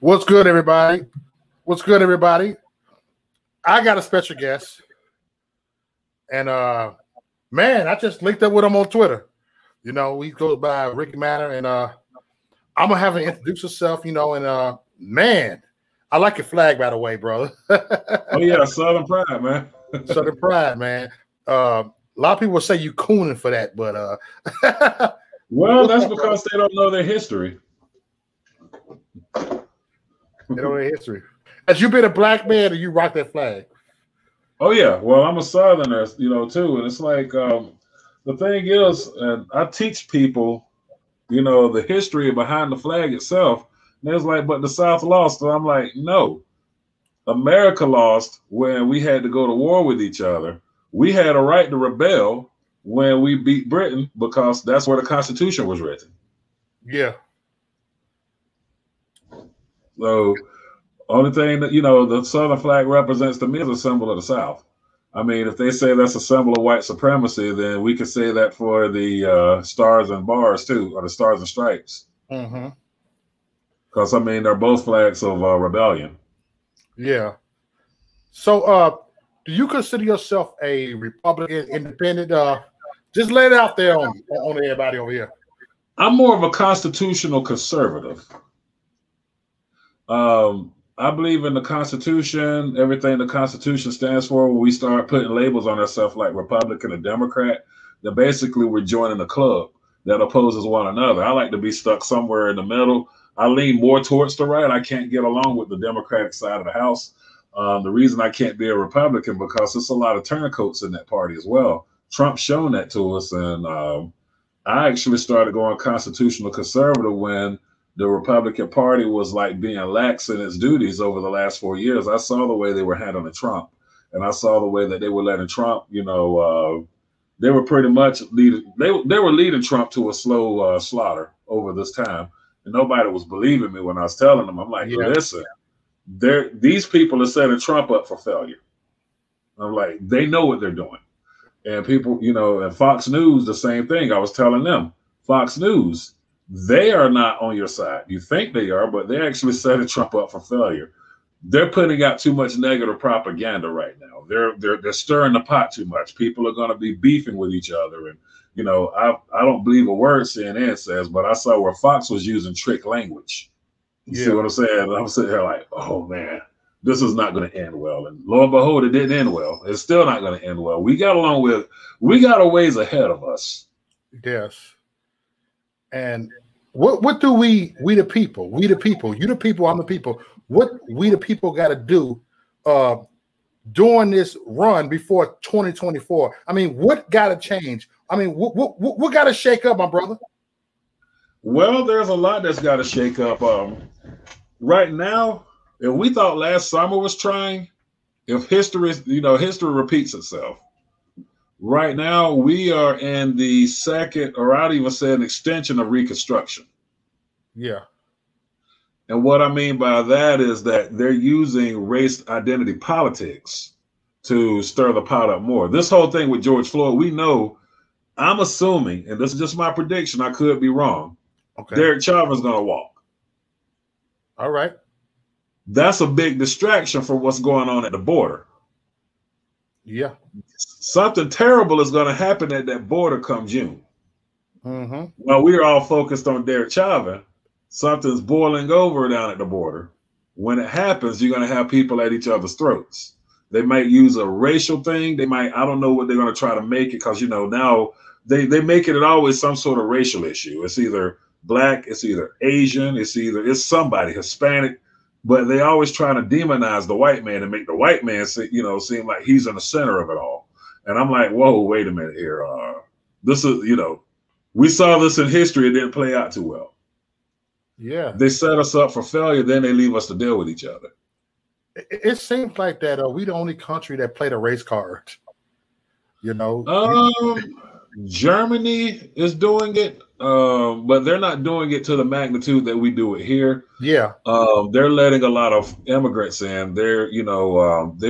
What's good, everybody? What's good, everybody? I got a special guest, and man, I just linked up with him on Twitter. You know, he goes by Ricky Manor, and I'm gonna have him introduce himself. You know, and man, I like your flag, by the way, brother. Oh yeah, Southern Pride, man. Southern Pride, man. A lot of people say you cooning for that, but well, that's because they don't know their history. They don't know their history. Has you been a black man, or you rock that flag? Oh yeah, well I'm a Southerner, you know, too, and it's like the thing is, and I teach people, you know, the history behind the flag itself. And it's like, but the South lost, and I'm like, no, America lost when we had to go to war with each other. We had a right to rebel when we beat Britain because that's where the Constitution was written. Yeah. So only thing that, you know, the Southern flag represents to me is a symbol of the South. I mean, if they say that's a symbol of white supremacy, then we could say that for the stars and bars too, or the stars and stripes. Mm-hmm. Because I mean, they're both flags of rebellion. Yeah. So, do you consider yourself a Republican, independent? Just lay it out there on everybody over here. I'm more of a constitutional conservative. I believe in the Constitution, everything the Constitution stands for. When we start putting labels on ourselves like Republican and Democrat, then basically we're joining a club that opposes one another. I like to be stuck somewhere in the middle. I lean more towards the right. I can't get along with the Democratic side of the House. The reason I can't be a Republican because there's a lot of turncoats in that party as well. Trump's shown that to us, and I actually started going constitutional conservative when the Republican Party was like being lax in its duties over the last 4 years. I saw the way they were handling Trump, and I saw the way that they were letting Trump, you know, they were pretty much leading. They were leading Trump to a slow slaughter over this time, and nobody was believing me when I was telling them. I'm like, yeah. Listen, these people are setting Trump up for failure. I'm like, they know what they're doing, and people, you know, and Fox News, the same thing. I was telling them, Fox News, they are not on your side. You think they are, but they're actually setting Trump up for failure. They're putting out too much negative propaganda right now. They're stirring the pot too much. People are going to be beefing with each other, and you know, I don't believe a word CNN says, but I saw where Fox was using trick language. You see what I'm saying? I'm sitting here like, oh man, this is not going to end well. And lo and behold, it didn't end well. It's still not going to end well. We got a ways ahead of us. Yes. And what do we the people, you the people, I'm the people, what we the people got to do during this run before 2024? I mean, what got to change? I mean, what got to shake up, my brother? Well, there's a lot that's got to shake up. Right now, if we thought last summer was trying, if history repeats itself. Right now, we are in the second, or I'd even say an extension of Reconstruction. Yeah. And what I mean by that is that they're using race identity politics to stir the pot up more. This whole thing with George Floyd, we know, I'm assuming, and this is just my prediction, I could be wrong, okay, Derek Chauvin's going to walk. All right. That's a big distraction for what's going on at the border. Yeah. Something terrible is going to happen at that border come June. Mm-hmm. While we're all focused on Derek Chauvin, something's boiling over down at the border. When it happens, you're going to have people at each other's throats. They might use a racial thing. They might, I don't know what they're going to try to make it, because, you know, now they make it always some sort of racial issue. It's either black, it's either Asian, it's somebody, Hispanic. But they always trying to demonize the white man and make the white man, seem like he's in the center of it all. And I'm like, whoa, wait a minute here. This is, you know, we saw this in history. It didn't play out too well. Yeah. They set us up for failure. Then they leave us to deal with each other. It seems like that we the only country that played a race card. You know? Germany is doing it, but they're not doing it to the magnitude that we do it here. Yeah. They're letting a lot of immigrants in. They're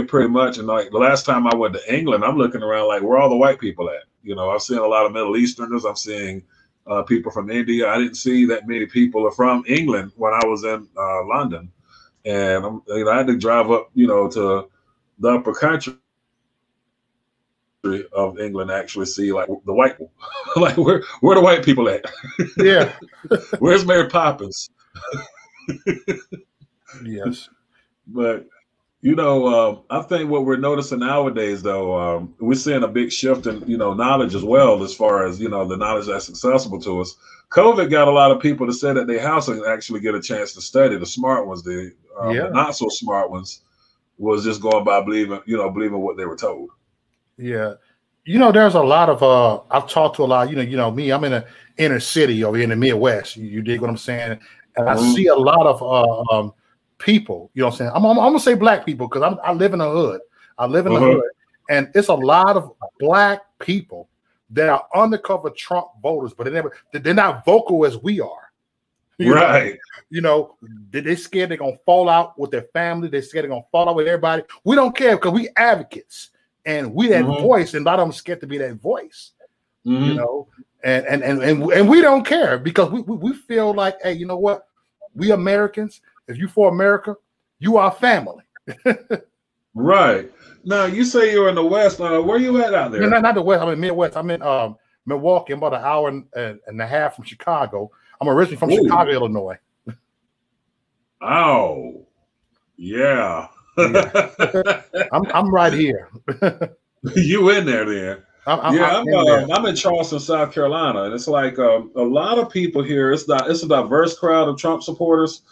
pretty much, and like the last time I went to England, I'm looking around like, where are all the white people at? You know, I've seen a lot of Middle Easterners. I'm seeing people from India. I didn't see that many people from England when I was in London. and I had to drive up, to the upper country of England to actually see like the white people. Like where the white people at? Yeah. Where's Mary Poppins? Yes. But I think what we're noticing nowadays, though, we're seeing a big shift in knowledge as well, as far as the knowledge that's accessible to us. COVID got a lot of people to sit at their house and actually get a chance to study. The smart ones, the not so smart ones, was just going by believing what they were told. Yeah. There's a lot of I've talked to a lot, me, I'm in an inner city over here in the Midwest. You dig what I'm saying? And I see a lot of people, you know what I'm saying? I'm gonna say black people because I live in the hood. I live in the hood, and it's a lot of black people that are undercover Trump voters, but they're not vocal as we are. Right. They're scared they're gonna fall out with their family. They're scared they're gonna fall out with everybody. We don't care because we advocates and we that voice, and a lot of them scared to be that voice. And we don't care because we feel like, hey, you know what? We Americans. If you for America, you are family. Right. Now, you say you're in the West. Where you at out there? No, not the West. I'm in Midwest. I'm in Milwaukee. I'm about an hour and a half from Chicago. I'm originally from Chicago, Illinois. Oh, yeah. I'm right here. You in there then? I'm in Charleston, South Carolina, and it's like a lot of people here. It's a diverse crowd of Trump supporters.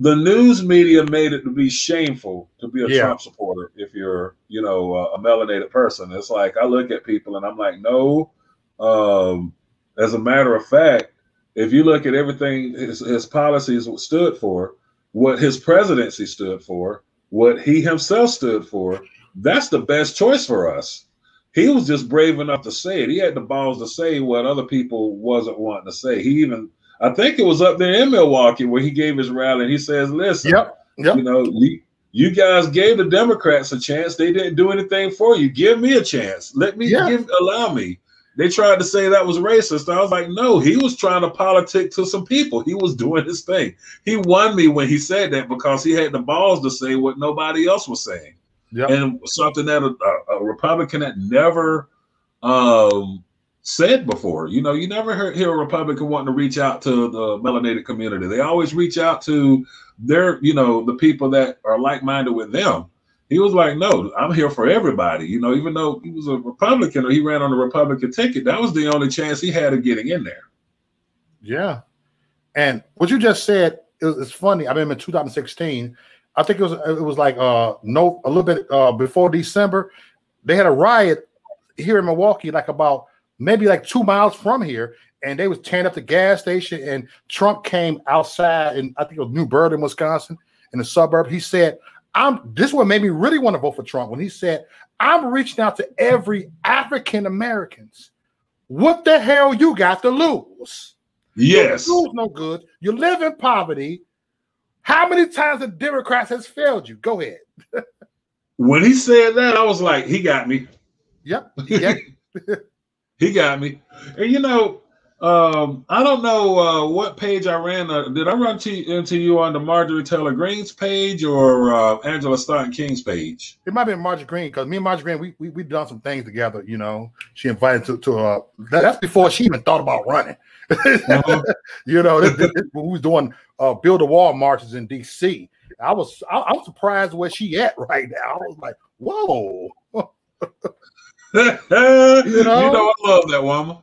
The news media made it to be shameful to be a Trump supporter if you're, a melanated person. It's like I look at people and I'm like, no. As a matter of fact, if you look at everything his policies stood for, what his presidency stood for, what he himself stood for, that's the best choice for us. He was just brave enough to say it. He had the balls to say what other people wasn't wanting to say. I think it was up there in Milwaukee where he gave his rally and he says, listen, you guys gave the Democrats a chance. They didn't do anything for you. Give me a chance. Allow me. They tried to say that was racist. I was like, no, he was trying to politic to some people. He was doing his thing. He won me when he said that because he had the balls to say what nobody else was saying. Yep. And something that a Republican had never said before. You never hear a Republican wanting to reach out to the melanated community. They always reach out to their, the people that are like-minded with them. He was like, no, I'm here for everybody. Even though he was a Republican or he ran on the Republican ticket, that was the only chance he had of getting in there. Yeah. And what you just said is funny. I remember in 2016, I think it was like a little bit before December, they had a riot here in Milwaukee, maybe 2 miles from here, and they was tearing up the gas station. And Trump came outside, and I think it was New Berlin, Wisconsin, in the suburb. He said, this is what made me really want to vote for Trump, when he said, I'm reaching out to every African Americans. What the hell you got to lose? Yes. You lose no good. You live in poverty. How many times the Democrats has failed you? Go ahead. When he said that, I was like, he got me. Yep. He got me. And I don't know what page I ran. Did I run into you on the Marjorie Taylor Greene's page or Angela Staunton King's page? It might be Marjorie Greene, because me and Marjorie Greene, we've done some things together. She invited to that's before she even thought about running. We was doing Build a Wall marches in D.C. I'm surprised where she at right now. I was like, whoa. I love that woman.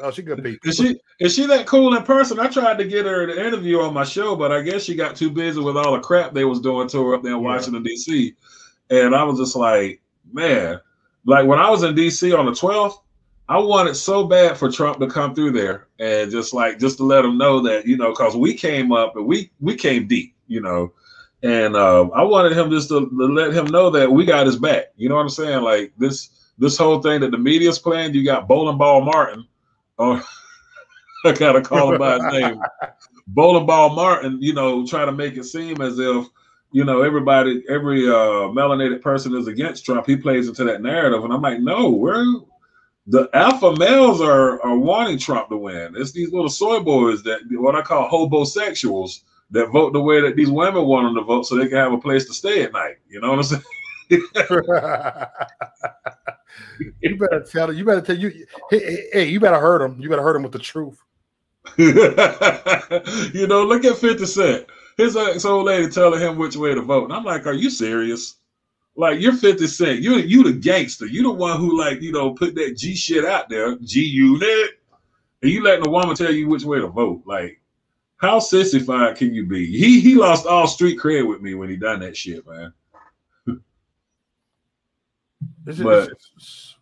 Oh, she good people. Is she that cool in person? I tried to get her to interview on my show, but I guess she got too busy with all the crap they was doing to her up there in Washington, D.C. And I was just like, man, like when I was in D.C. on the 12th, I wanted so bad for Trump to come through there and just to let him know that, because we came up and we came deep, and I wanted him just to let him know that we got his back. You know what I'm saying? Like this whole thing that the media's playing, you got Bowling Ball Martin. Oh, I gotta call him by his name. Bowling Ball Martin, trying to make it seem as if, every melanated person is against Trump. He plays into that narrative. And I'm like, no, the alpha males are wanting Trump to win. It's these little soy boys that what I call hobosexuals that vote the way that these women want them to vote, so they can have a place to stay at night. You know what I'm saying? You better tell you. Hey, you better hurt him. You better hurt him with the truth. You know, look at 50 Cent. His ex-old lady telling him which way to vote, and I'm like, are you serious? Like, you're 50 Cent. You the gangster. You the one who, like, you know, put that G shit out there, G-Unit, and you letting a woman tell you which way to vote. Like, how sissified can you be? He lost all street cred with me when he done that shit, man.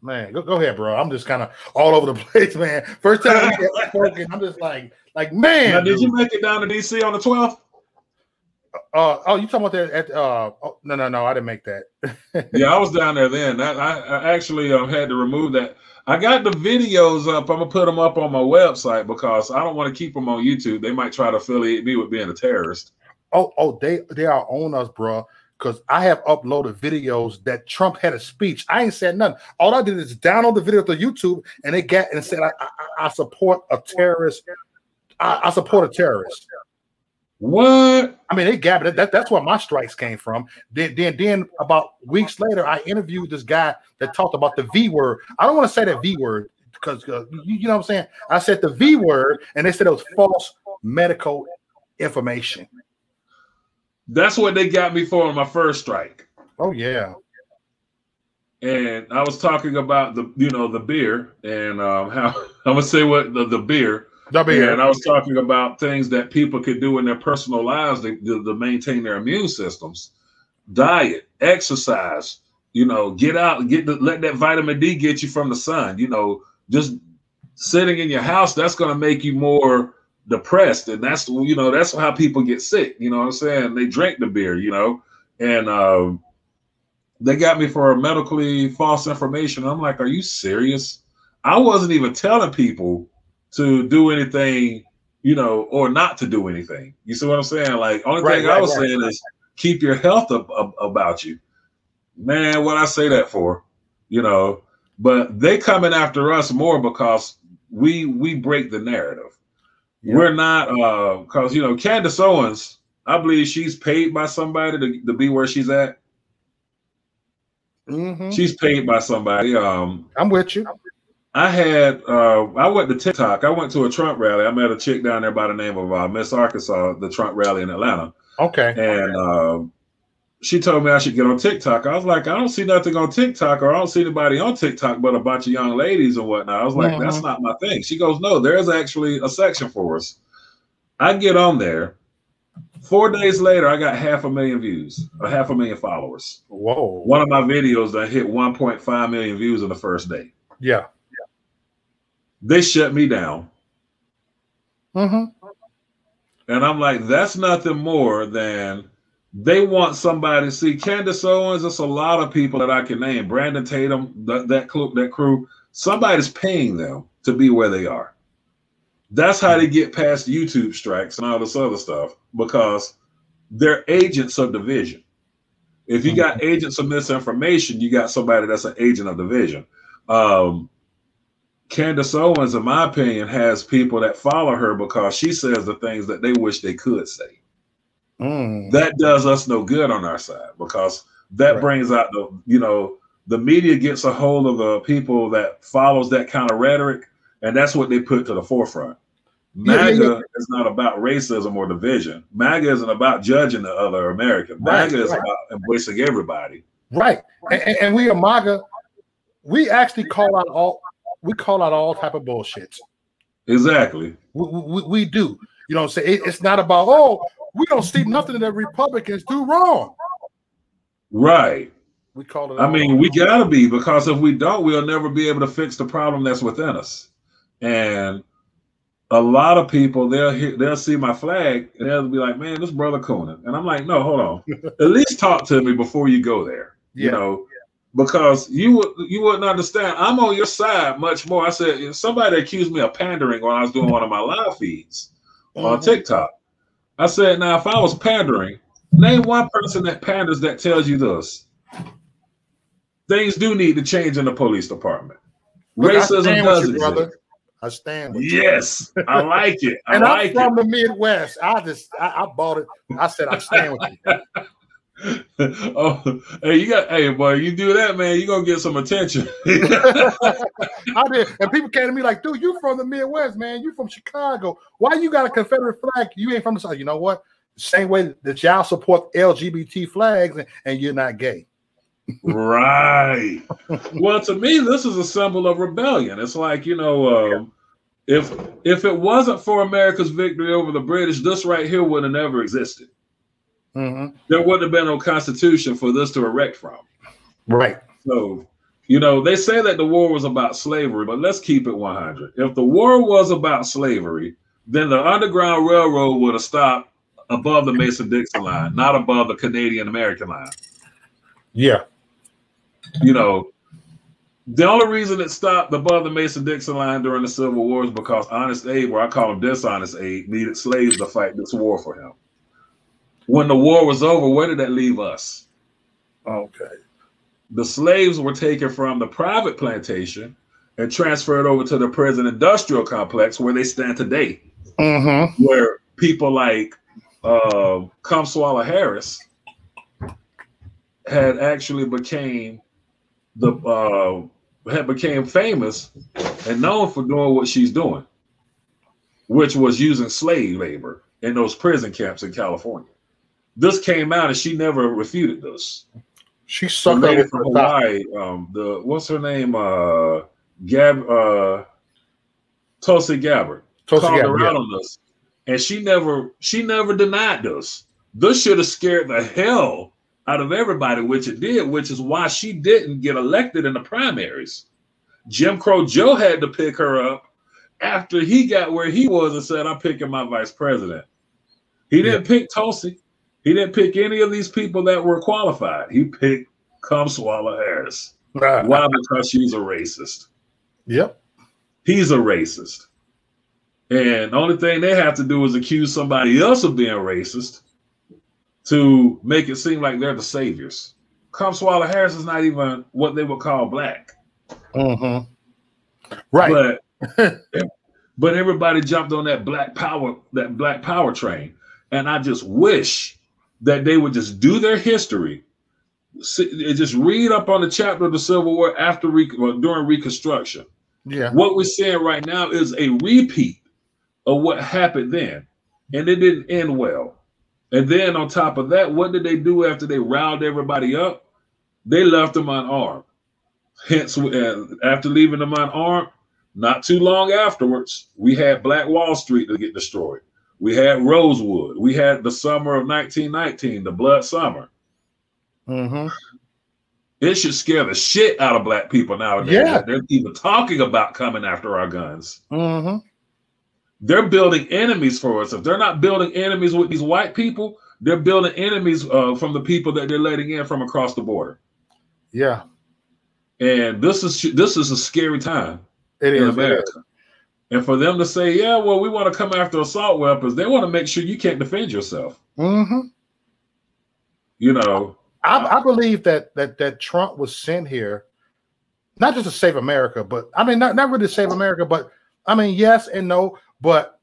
Man, go ahead, bro. I'm just kind of all over the place, man. First time we get spoken, I'm just like, man. Now, did you make it down to DC on the 12th? Oh, you talking about that at no, I didn't make that. Yeah, I was down there then. I actually had to remove that. I got the videos up. I'm gonna put them up on my website because I don't want to keep them on YouTube. They might try to affiliate me with being a terrorist. Oh, they are on us, bro. Because I have uploaded videos that Trump had a speech. I ain't said nothing. All I did is download the video to YouTube, and they got and said I support a terrorist. I support a terrorist. What? I mean, they got it. That's where my strikes came from. Then about weeks later, I interviewed this guy that talked about the V word. I don't want to say that V word because you know what I'm saying. I said the V word, and they said it was false medical information. That's what they got me for on my first strike. Oh yeah. And I was talking about the beer and how I'm gonna say what the beer. And I was talking about things that people could do in their personal lives to maintain their immune systems. Diet, exercise, you know, get out, let that vitamin D get you from the sun. You know, just sitting in your house, that's gonna make you more depressed, and that's how people get sick. You know what I'm saying? They drink the beer, you know, and they got me for medically false information. I'm like, are you serious? I wasn't even telling people to do anything, you know, or not to do anything. You see what I'm saying? Like, only thing I was saying is keep your health about you. Man, what I say that for, you know, but they coming after us more because we break the narrative. Yeah. We're not, because, you know, Candace Owens, I believe she's paid by somebody to be where she's at. Mm-hmm. She's paid by somebody. I'm with you. I went to TikTok. I went to a Trump rally. I met a chick down there by the name of Miss Arkansas, the Trump rally in Atlanta. Okay. And she told me I should get on TikTok. I was like, I don't see nothing on TikTok, or I don't see anybody on TikTok but a bunch of young ladies and whatnot. I was like, that's not my thing. She goes, no, there's actually a section for us. I get on there. 4 days later, I got 500,000 views, 500,000 followers. Whoa. One of my videos that hit 1.5 million views in the first day. Yeah. They shut me down. Mm-hmm. And I'm like, that's nothing more than they want somebody to see. Candace Owens, there's a lot of people that I can name. Brandon Tatum, that crew. Somebody's paying them to be where they are. That's how they get past YouTube strikes and all this other stuff, because they're agents of division. If you got agents of misinformation, you got somebody that's an agent of division. Candace Owens, in my opinion, has people that follow her because she says the things that they wish they could say. That does us no good on our side, because that brings out the media gets a hold of the people that follows that kind of rhetoric, and that's what they put to the forefront. MAGA is not about racism or division. MAGA isn't about judging the other American. MAGA is about embracing everybody. Right. And we are MAGA. We actually call out all type of bullshit. Exactly. We do. You know what I'm saying? It's not about, we don't see nothing that Republicans do wrong. Right. We call it. I mean, we gotta be, because if we don't, we'll never be able to fix the problem that's within us. And a lot of people, they'll see my flag and they'll be like, man, this brother Coonan. And I'm like, no, hold on. At least talk to me before you go there. You know, because you wouldn't understand. I'm on your side much more. I said, if somebody accused me of pandering when I was doing one of my live feeds on TikTok. I said, now, if I was pandering, name one person that panders that tells you this. Things do need to change in the police department. Racism does exist. I stand with you. Yes, I like it. And I'm from the Midwest. I bought it. I said, I stand with you. Oh, hey boy, you do that, man, you're gonna get some attention. I did, and people came to me like, dude, you from the Midwest, man. You from Chicago. Why you got a Confederate flag? You ain't from the South. You know what? The same way that y'all support LGBT flags and you're not gay. Right. Well, to me, this is a symbol of rebellion. It's like, you know, if it wasn't for America's victory over the British, this right here would have never existed. Mm-hmm. There wouldn't have been no constitution for this to erect from. Right. So, you know, they say that the war was about slavery, but let's keep it 100. If the war was about slavery, then the Underground Railroad would have stopped above the Mason-Dixon line, not above the Canadian-American line. Yeah. You know, the only reason it stopped above the Mason-Dixon line during the Civil War is because Honest Abe, or I call him Dishonest Abe, needed slaves to fight this war for him. When the war was over, where did that leave us? Okay. The slaves were taken from the private plantation and transferred over to the prison industrial complex where they stand today. Mm-hmm. Where people like Kamswala Harris had actually became famous and known for doing what she's doing, which was using slave labor in those prison camps in California. This came out and she never refuted this. She sucked up from Hawaii. What's her name? Tulsi Gabbard. Called her out on this. And she never denied this. This should have scared the hell out of everybody, which it did, which is why she didn't get elected in the primaries. Jim Crow Joe had to pick her up after he got where he was and said, I'm picking my vice president. He didn't pick Tulsi. He didn't pick any of these people that were qualified. He picked Kamswala Harris. Why? Because she's a racist. Yep. He's a racist. And the only thing they have to do is accuse somebody else of being racist to make it seem like they're the saviors. Kamswala Harris is not even what they would call black. Mm-hmm. Right. But everybody jumped on that black power train. And I just wish that they would just do their history, just read up on the chapter of the Civil War during Reconstruction. Yeah. What we're seeing right now is a repeat of what happened then, and it didn't end well. And then on top of that, what did they do after they riled everybody up? They left them unarmed. Hence, after leaving them unarmed, not too long afterwards, we had Black Wall Street to get destroyed. We had Rosewood. We had the summer of 1919, the Blood Summer. Mm-hmm. It should scare the shit out of black people nowadays. Yeah. They're even talking about coming after our guns. Mm-hmm. They're building enemies for us. If they're not building enemies with these white people, they're building enemies from the people that they're letting in from across the border. Yeah. And this is a scary time in America. And for them to say, yeah, well, we want to come after assault weapons, they want to make sure you can't defend yourself. Mm-hmm. You know, I believe that Trump was sent here not just to save America, but I mean, not really to save America, but I mean, yes and no, but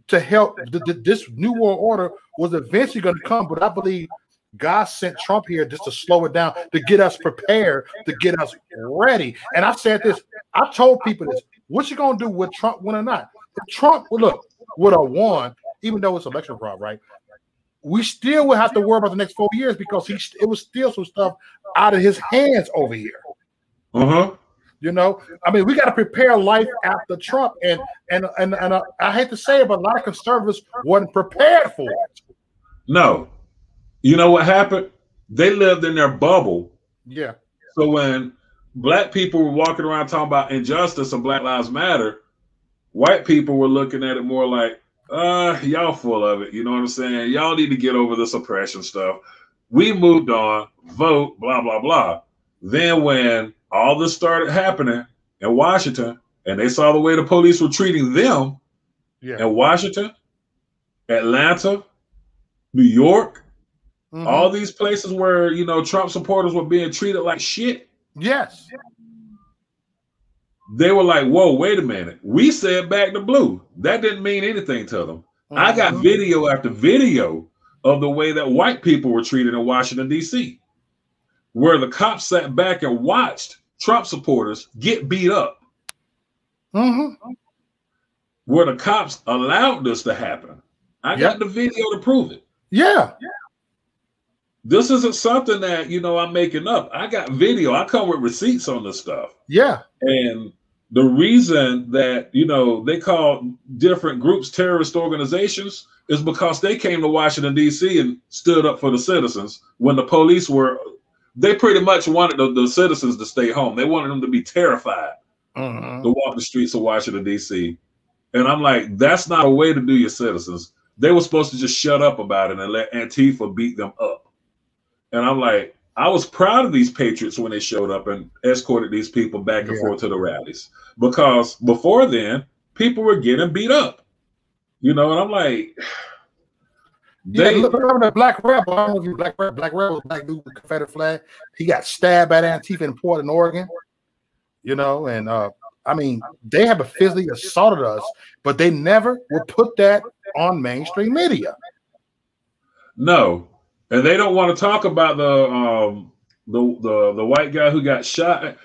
to help this new world order was eventually going to come. But I believe God sent Trump here just to slow it down, to get us prepared, to get us ready. And I said this, I told people this, what you going to do with Trump win or not? If Trump would have won, even though it's election fraud, right? We still would have to worry about the next 4 years because it was still some stuff out of his hands over here. Uh-huh. You know, I mean, we got to prepare life after Trump, and I hate to say it, but a lot of conservatives wasn't prepared for it. No, you know what happened? They lived in their bubble. Yeah. So when black people were walking around talking about injustice and Black Lives Matter, white people were looking at it more like, y'all full of it. You know what I'm saying? Y'all need to get over this oppression stuff. We moved on, vote, blah, blah, blah. Then when all this started happening in Washington and they saw the way the police were treating them in Washington, Atlanta, New York, all these places where, you know, Trump supporters were being treated like shit. Yes. they were like, whoa, wait a minute. We said back to blue. That didn't mean anything to them. I got video after video of the way that white people were treated in Washington, D.C., where the cops sat back and watched Trump supporters get beat up. Where the cops allowed this to happen. I got the video to prove it. Yeah. This isn't something that, I'm making up. I got video. I come with receipts on this stuff. Yeah. And the reason that, they call different groups terrorist organizations is because they came to Washington, D.C. and stood up for the citizens when the police they pretty much wanted the citizens to stay home. They wanted them to be terrified to walk the streets of Washington, D.C. And I'm like, that's not a way to do your citizens. They were supposed to just shut up about it and let Antifa beat them up. And I'm like, I was proud of these patriots when they showed up and escorted these people back and forth to the rallies. Because before then, people were getting beat up. And I'm like, look at the Black Rebel. Black Rebel, black dude with the Confederate flag. He got stabbed by Antifa in Portland, Oregon. I mean, they have physically assaulted us, but they never will put that on mainstream media. No, and they don't want to talk about the white guy who got shot.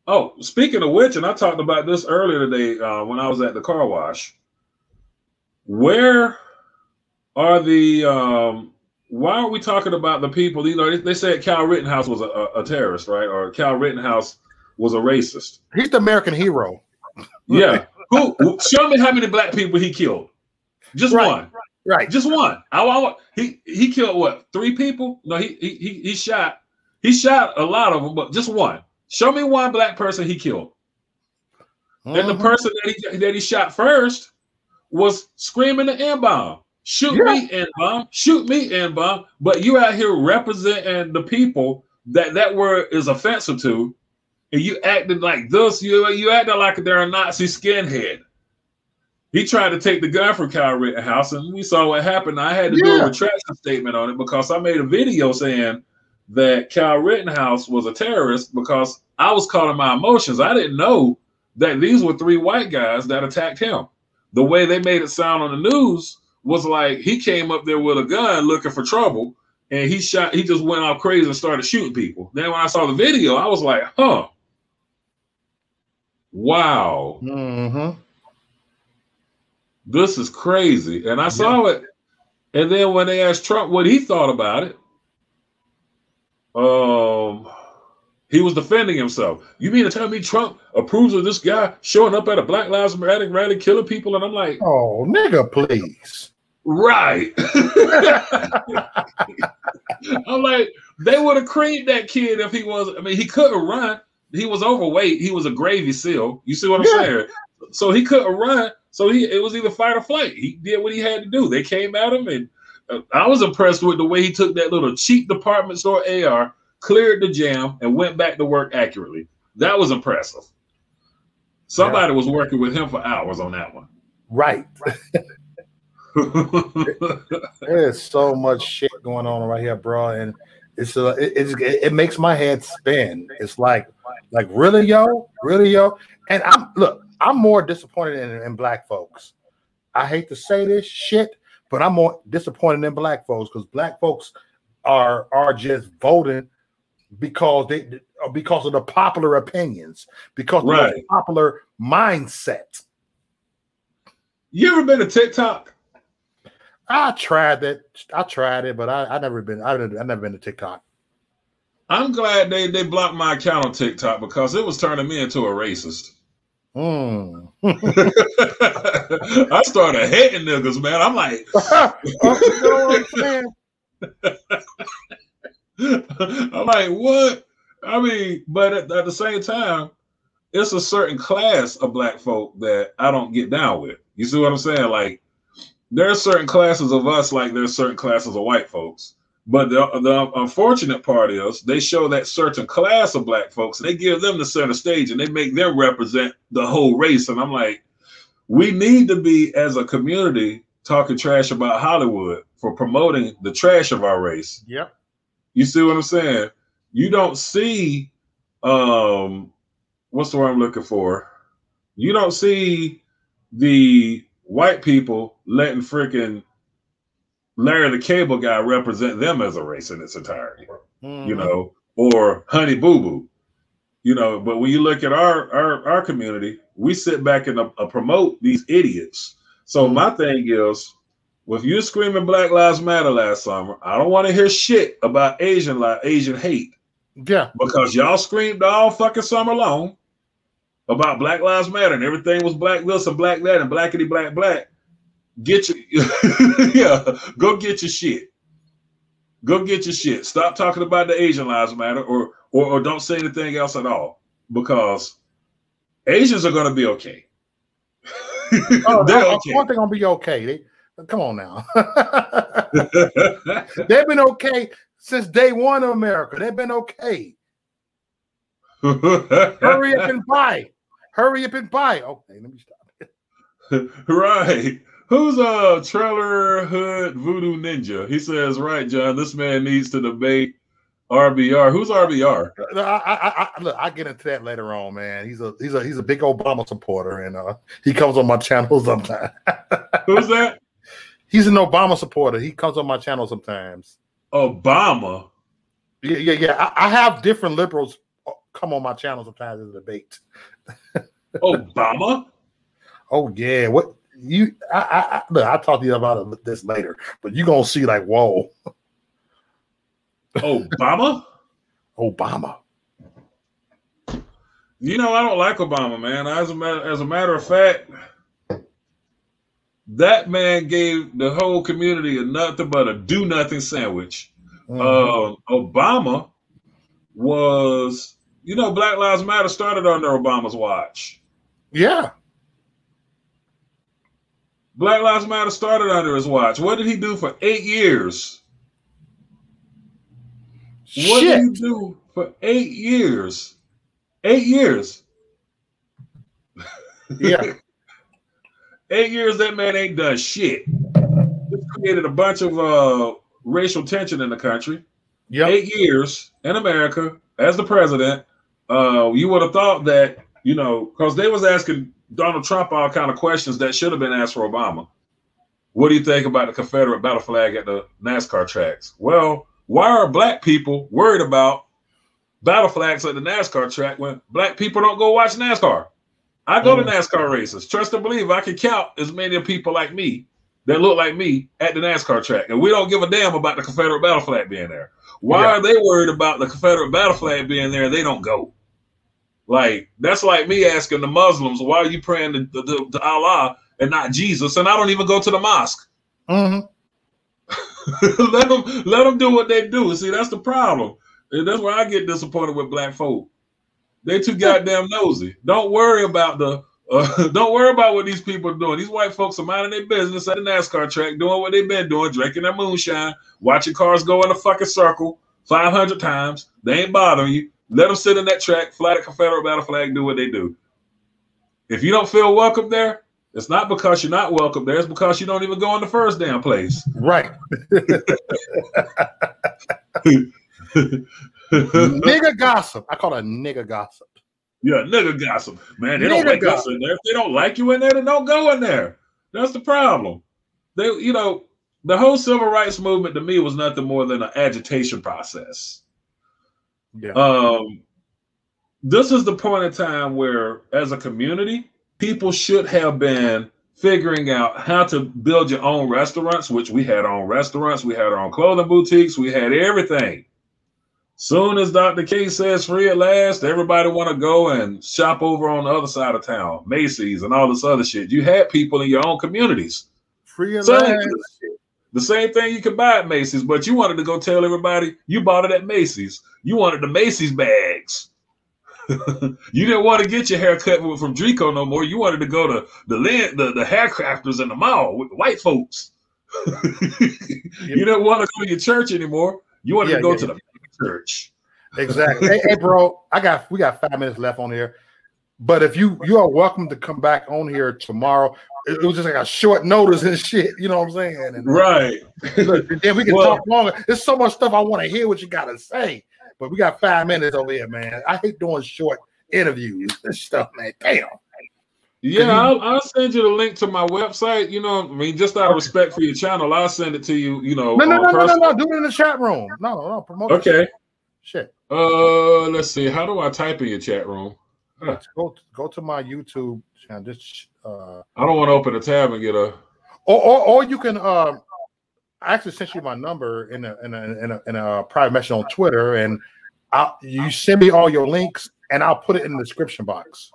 Oh, speaking of which, and I talked about this earlier today when I was at the car wash. Where are the? Why aren't we talking about the people? They said Kyle Rittenhouse was a terrorist, right? Or Kyle Rittenhouse was a racist. He's the American hero. Yeah. Show me how many black people he killed. Just one. Right. Just one. He killed what? 3 people? No, he shot a lot of them, but just one. Show me one black person he killed. And the person that he shot first was screaming the N-bomb. Shoot me, N-bomb. Shoot me, N-bomb. But you out here representing the people that word is offensive to. And you acted like this. You acted like they're a Nazi skinhead. He tried to take the gun from Kyle Rittenhouse, and we saw what happened. I had to do a retraction statement on it because I made a video saying that Kyle Rittenhouse was a terrorist because I was caught in my emotions. I didn't know that these were 3 white guys that attacked him. The way they made it sound on the news was like he came up there with a gun looking for trouble, and he just went off crazy and started shooting people. Then when I saw the video, I was like, huh. Wow. This is crazy. And I saw it. And then when they asked Trump what he thought about it, he was defending himself. You mean to tell me Trump approves of this guy showing up at a Black Lives Matter rally, killing people? And I'm like, oh, nigga, please. Right. I'm like, they would have creamed that kid if he was, he couldn't run. He was overweight. He was a gravy seal. You see what I'm saying? So he couldn't run. So it was either fight or flight. He did what he had to do. They came at him, and I was impressed with the way he took that little cheap department store AR, cleared the jam, and went back to work accurately. That was impressive. Somebody was working with him for hours on that one. Right. There's so much shit going on right here, bro, and it makes my head spin. It's like really, yo, and I'm more disappointed in black folks. I hate to say this shit, but I'm more disappointed in black folks because black folks are just voting because of the popular opinions, because of the popular mindset. You ever been to TikTok? I tried it, but I've never been to TikTok. I'm glad they blocked my account on TikTok because it was turning me into a racist. I started hating niggas, man. I'm like, I'm like, what? I mean, but at the same time, it's a certain class of black folk that I don't get down with. You see what I'm saying? Like, there are certain classes of us, like there's certain classes of white folks. But the unfortunate part is they show that certain class of black folks, and they give them the center stage, and they make them represent the whole race. And I'm like, we need to be, as a community, talking trash about Hollywood for promoting the trash of our race. Yep. You see what I'm saying? You don't see, what's the word I'm looking for? You don't see the white people letting freaking Larry the Cable Guy represent them as a race in its entirety, you know, or Honey Boo Boo, you know. But when you look at our community, we sit back and promote these idiots. So my thing is, if you're screaming Black Lives Matter last summer, I don't want to hear shit about Asian hate. Yeah, because y'all screamed all fucking summer long about Black Lives Matter and everything was black this and black that and blackity black black. Get your go get your shit. Go get your shit. Stop talking about the Asian Lives Matter or don't say anything else at all, because Asians are gonna be okay. They're okay. They're gonna be okay. Come on now. They've been okay since day one of America. They've been okay. Hurry up and buy. Hurry up and buy. Okay, let me stop. Right. Who's Trailer Hood Voodoo Ninja? He says, right, John, this man needs to debate RBR. Who's RBR? Look, I get into that later on, man. He's a big Obama supporter, and he comes on my channel sometimes. Who's that? He's an Obama supporter. He comes on my channel sometimes. Obama? Yeah. I have different liberals come on my channel sometimes as a debate. Obama? Oh yeah. What you? Look, I'll talk to you about this later, but you're gonna see like, whoa. Obama? Obama. You know, I don't like Obama, man. As a matter of fact, that man gave the whole community a nothing but a do nothing sandwich. Obama was, you know, Black Lives Matter started under Obama's watch. Yeah. Black Lives Matter started under his watch. What did he do for 8 years? What did he do for 8 years? 8 years. Yeah. 8 years, that man ain't done shit. This created a bunch of racial tension in the country. Yep. 8 years in America as the president. You would have thought that, you know, because they was asking Donald Trump all kind of questions that should have been asked for Obama. What do you think about the Confederate battle flag at the NASCAR tracks? Well, why are black people worried about battle flags at the NASCAR track when black people don't go watch NASCAR? I go to NASCAR races. Trust and believe, I can count as many people like me that look like me at the NASCAR track. And we don't give a damn about the Confederate battle flag being there. Why are they worried about the Confederate battle flag being there and they don't go? Like, that's like me asking the Muslims, why are you praying to Allah and not Jesus? And I don't even go to the mosque. Mm-hmm. let them do what they do. See, that's the problem. And that's where I get disappointed with black folk. They too goddamn nosy. Don't worry about what these people are doing. These white folks are minding their business at the NASCAR track, doing what they've been doing, drinking their moonshine, watching cars go in a fucking circle 500 times. They ain't bothering you. Let them sit in that track, fly the Confederate battle flag, do what they do. If you don't feel welcome there, it's not because you're not welcome there. It's because you don't even go in the first damn place. Right. Nigga gossip. I call it nigga gossip. Yeah, nigga gossip. Man, they don't like us in there. If they don't like you in there, then don't go in there. That's the problem. They, you know, the whole civil rights movement to me was nothing more than an agitation process. Yeah. This is the point in time where, as a community, people should have been figuring out how to build your own restaurants, which we had our own restaurants, we had our own clothing boutiques, we had everything. Soon as Dr. King says free at last, everybody want to go and shop over on the other side of town, Macy's and all this other shit. You had people in your own communities. Free at last. The same thing you could buy at Macy's, but you wanted to go tell everybody you bought it at Macy's. You wanted the Macy's bags. You didn't want to get your hair cut from Drico no more. You wanted to go to the hair crafters in the mall with the white folks. You didn't want to go to your church anymore. You wanted to go to the church. Exactly. Hey, bro, we got 5 minutes left on here. But if you are welcome to come back on here tomorrow. It was just like a short notice and shit. You know what I'm saying? And, right. Look, then we can talk longer. There's so much stuff I want to hear what you got to say. But we got 5 minutes over here, man. I hate doing short interviews and stuff, man. Damn. Yeah, I'll send you the link to my website. You know, I mean, just out of respect for your channel, I'll send it to you. You know, no. Do it in the chat room. No, promote. Okay. Shit. Let's see. How do I type in your chat room? Let's go to my YouTube channel. Just I don't want to open a tab and get a. Or you can I actually sent you my number in a private message on Twitter, and you send me all your links, and I'll put it in the description box.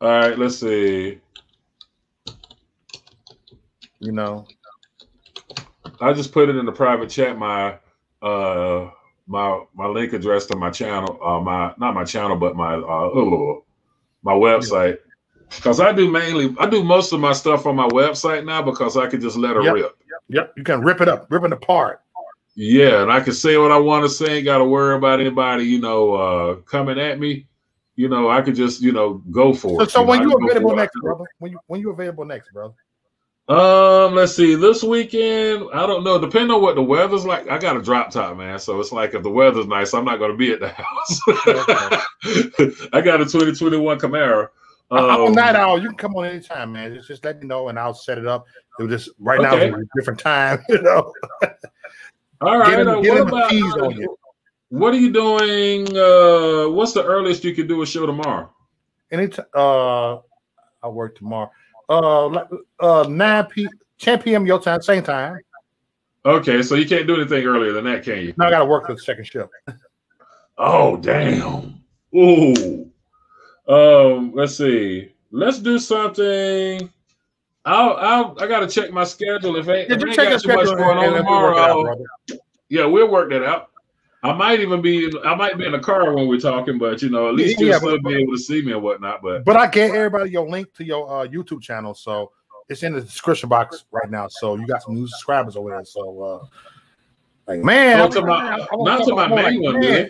All right, let's see. You know, I just put it in the private chat. My link address to my channel. Not my channel, but my website. Because I do most of my stuff on my website now because I can just let her rip. Yep, you can rip it apart. Yeah, and I can say what I want to say. Ain't got to worry about anybody, you know, coming at me. You know, I could just, you know, go for it. So when you available next, brother? When you available next, brother? Let's see. This weekend, I don't know. Depending on what the weather's like, I got a drop top, man. So it's like if the weather's nice, I'm not going to be at the house. Okay. I got a 2021 Camaro. I'm a night owl. You can come on anytime, man. Just let me know and I'll set it up. It was just right now it's a different time, you know. All right. What are you doing? What's the earliest you can do a show tomorrow? Anytime. I work tomorrow. 10 p.m. your time, same time. Okay, so you can't do anything earlier than that, can you? No, I got to work for the second shift. Oh, damn. Ooh. Let's see. Let's do something. I gotta check my schedule. If I ain't got too much going on tomorrow, we'll work that out. I might be in the car when we're talking, but you know, at least you'll still be able to see me and whatnot. But I gave everybody your link to your YouTube channel, so it's in the description box right now. So you got some new subscribers over there. So man, not to my main one, man.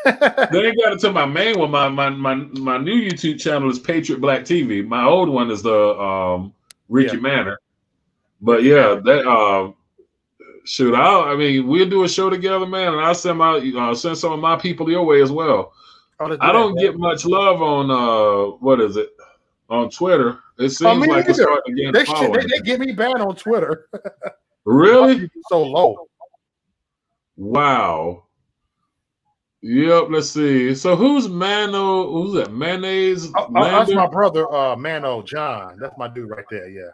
They ain't got it to my main one. My new YouTube channel is Patriot Black TV. My old one is the Richie Manor. But yeah, that shoot, I mean, we'll do a show together, man, and I'll send some of my people your way as well. I don't get much love on on Twitter. It seems like it's starting to get following. They get me banned on Twitter. Really? So low. Wow. Yep, let's see. So who's Mano? Who's that? Mayonnaise? That's my brother, Mano John. That's my dude right there, yeah.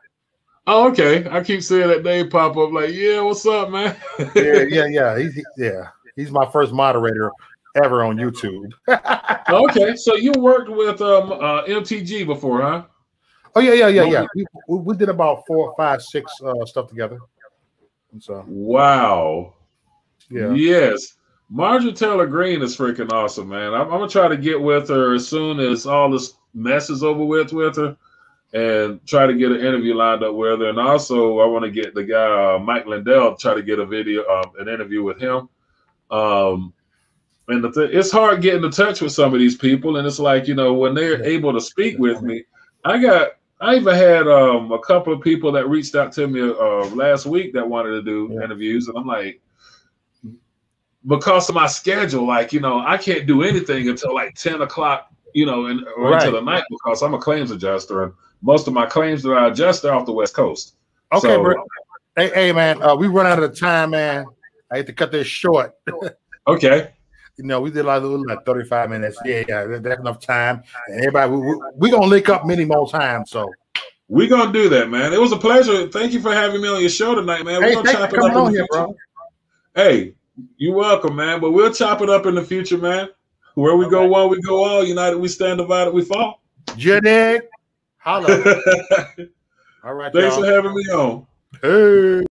Oh, okay. I keep seeing that name pop up like, yeah, what's up, man? Yeah. He's my first moderator ever on YouTube. Okay, so you worked with MTG before, huh? Oh, yeah. We did about 4, 5, 6 stuff together. And so wow. Yeah. Yes. Marjorie Taylor Greene is freaking awesome, man. I'm gonna try to get with her as soon as all this mess is over with her, and try to get an interview lined up with her. And also, I want to get the guy Mike Lindell, try to get a video, an interview with him. And it's hard getting in touch with some of these people, and it's like, you know, when they're able to speak with me, I even had a couple of people that reached out to me last week that wanted to do interviews, and I'm like, because of my schedule, like, you know, I can't do anything until like 10 o'clock, you know, or into the night, because I'm a claims adjuster, and most of my claims that I adjust are off the West Coast. Okay, so, bro. Hey, man, we run out of time, man. I hate to cut this short. Okay. You know, we did like 35 minutes. Yeah, that's enough time. And everybody, we're going to link up many more times, so. We're going to do that, man. It was a pleasure. Thank you for having me on your show tonight, man. We're going to chop it up on here, bro. Hey, you're welcome, man. But we'll chop it up in the future, man. Where we go one, we go all. United we stand, divided we fall. Jadig. Holla. All right, thanks for having me on. Hey.